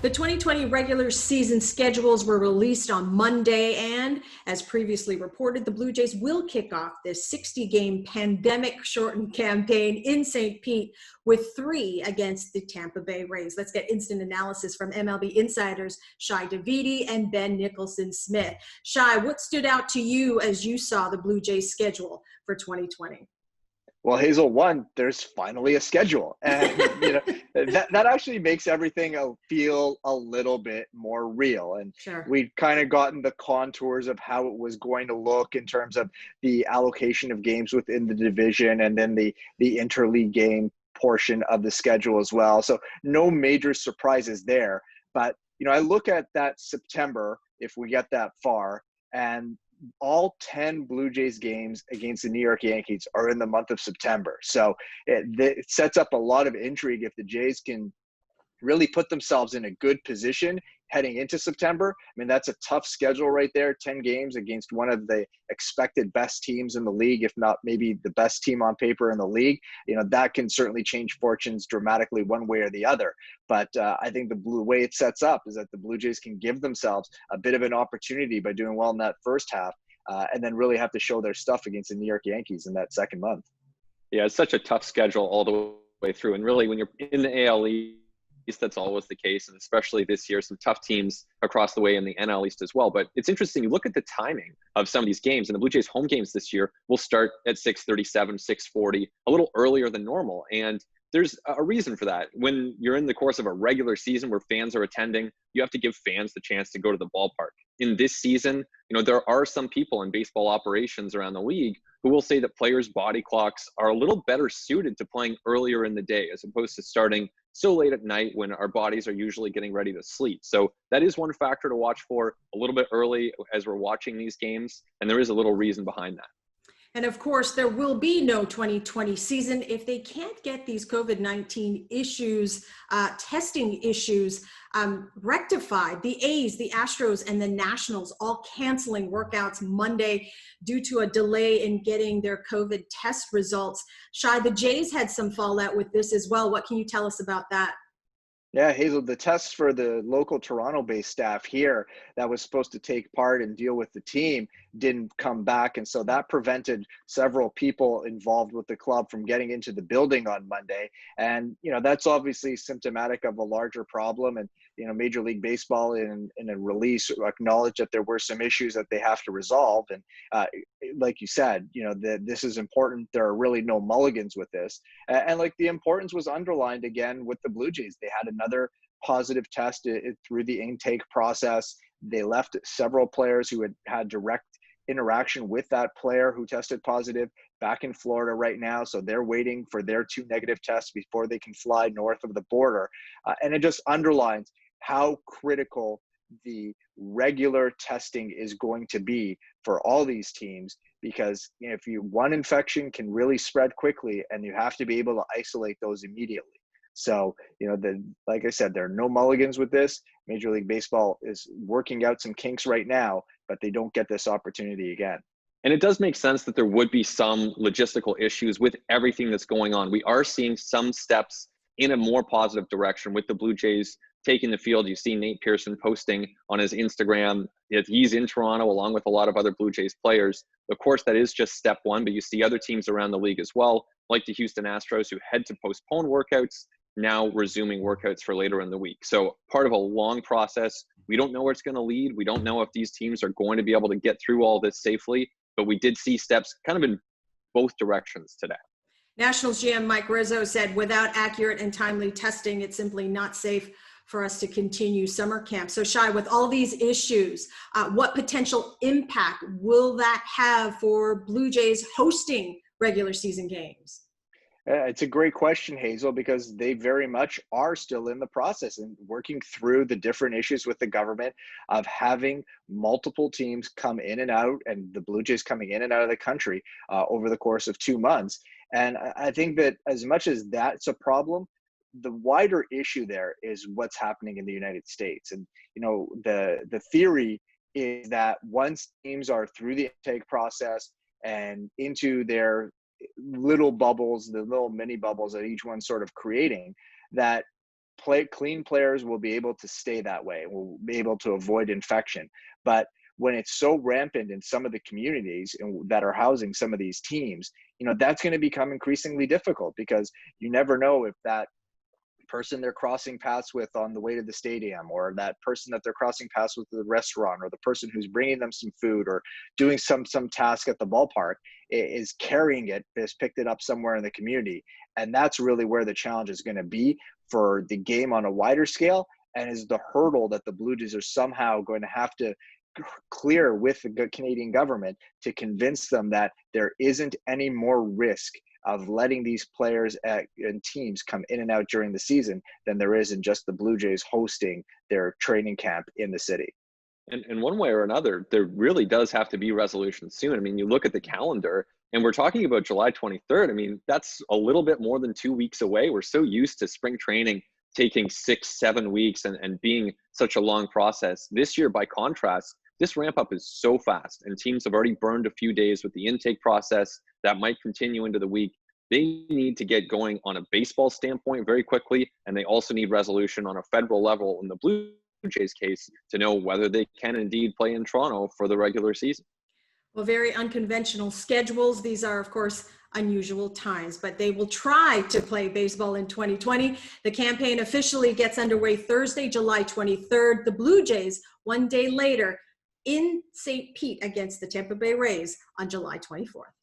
The 2020 regular season schedules were released on Monday, and as previously reported, the Blue Jays will kick off this 60-game pandemic-shortened campaign in St. Pete with 3 against the Tampa Bay Rays. Let's get instant analysis from MLB insiders Shi Davidi and Ben Nicholson-Smith. Shi, what stood out to you as you saw the Blue Jays schedule for 2020? Well, Hazel, there's finally a schedule. And, that actually makes everything feel a little bit more real. And Sure. we've kind of gotten the contours of how it was going to look in terms of the allocation of games within the division and then the interleague game portion of the schedule as well. So no major surprises there. But, I look at that September, if we get that far, and all 10 Blue Jays games against the New York Yankees are in the month of September. So it sets up a lot of intrigue if the Jays can really put themselves in a good position heading into September. I mean, that's a tough schedule right there, 10 games against one of the expected best teams in the league, if not maybe the best team on paper in the league. That can certainly change fortunes dramatically one way or the other. But I think the way it sets up is that the Blue Jays can give themselves a bit of an opportunity by doing well in that first half and then really have to show their stuff against the New York Yankees in that second month. Yeah, it's such a tough schedule all the way through. And really, when you're in the AL East, that's always the case, and especially this year, some tough teams across the way in the NL East as well. But it's interesting, you look at the timing of some of these games, and the Blue Jays home games this year will start at 6:37, 6:40, a little earlier than normal. And there's a reason for that. When you're in the course of a regular season where fans are attending, you have to give fans the chance to go to the ballpark. In this season, there are some people in baseball operations around the league who will say that players' body clocks are a little better suited to playing earlier in the day as opposed to starting so late at night when our bodies are usually getting ready to sleep. So that is one factor to watch for a little bit early as we're watching these games, and there is a little reason behind that. And of course, there will be no 2020 season if they can't get these COVID-19 issues, testing issues rectified. The A's, the Astros, and the Nationals all canceling workouts Monday due to a delay in getting their COVID test results. Shi, the Jays had some fallout with this as well. What can you tell us about that? Yeah, Hazel, the tests for the local Toronto-based staff here that was supposed to take part and deal with the team didn't come back. And so that prevented several people involved with the club from getting into the building on Monday. And, that's obviously symptomatic of a larger problem. And, Major League Baseball in a release acknowledged that there were some issues that they have to resolve. And like you said, this is important. There are really no mulligans with this. And like the importance was underlined again with the Blue Jays. They had another positive test through the intake process. They left several players who had direct interaction with that player who tested positive back in Florida right now. So they're waiting for their 2 negative tests before they can fly north of the border. And it just underlines how critical the regular testing is going to be for all these teams, because if one infection can really spread quickly and you have to be able to isolate those immediately. So, like I said, there are no mulligans with this. Major League Baseball is working out some kinks right now, but they don't get this opportunity again. And it does make sense that there would be some logistical issues with everything that's going on. We are seeing some steps in a more positive direction with the Blue Jays taking the field. You see Nate Pearson posting on his Instagram that he's in Toronto along with a lot of other Blue Jays players. Of course, that is just step one, but you see other teams around the league as well, like the Houston Astros, who had to postpone workouts, now resuming workouts for later in the week. So part of a long process. We don't know where it's going to lead. We don't know if these teams are going to be able to get through all this safely, but we did see steps kind of in both directions today. Nationals GM Mike Rizzo said, without accurate and timely testing, it's simply not safe for us to continue summer camp. So Shi, with all these issues, what potential impact will that have for Blue Jays hosting regular season games? It's a great question, Hazel, because they very much are still in the process and working through the different issues with the government of having multiple teams come in and out, and the Blue Jays coming in and out of the country over the course of 2 months. And I think that as much as that's a problem, the wider issue there is what's happening in the United States. And, the theory is that once teams are through the intake process and into their little bubbles, the little mini bubbles that each one's sort of creating, that clean players will be able to stay that way. Will be able to avoid infection. But when it's so rampant in some of the communities that are housing some of these teams, that's going to become increasingly difficult, because you never know if that person they're crossing paths with on the way to the stadium, or that person that they're crossing paths with at the restaurant, or the person who's bringing them some food or doing some task at the ballpark is carrying it, has picked it up somewhere in the community. And that's really where the challenge is going to be for the game on a wider scale, and is the hurdle that the Blue Jays are somehow going to have to clear with the Canadian government to convince them that there isn't any more risk of letting these players and teams come in and out during the season than there is in just the Blue Jays hosting their training camp in the city. And one way or another, there really does have to be resolution soon. I mean, you look at the calendar, and we're talking about July 23rd. I mean, that's a little bit more than 2 weeks away. We're so used to spring training taking 6-7 weeks and being such a long process. This year, by contrast, this ramp up is so fast, and teams have already burned a few days with the intake process that might continue into the week. They need to get going on a baseball standpoint very quickly, and they also need resolution on a federal level in the Blue Jays case to know whether they can indeed play in Toronto for the regular season. Well, very unconventional schedules. These are, of course, unusual times, but they will try to play baseball in 2020. The campaign officially gets underway Thursday, July 23rd. The Blue Jays, one day later, in St. Pete against the Tampa Bay Rays on July 24th.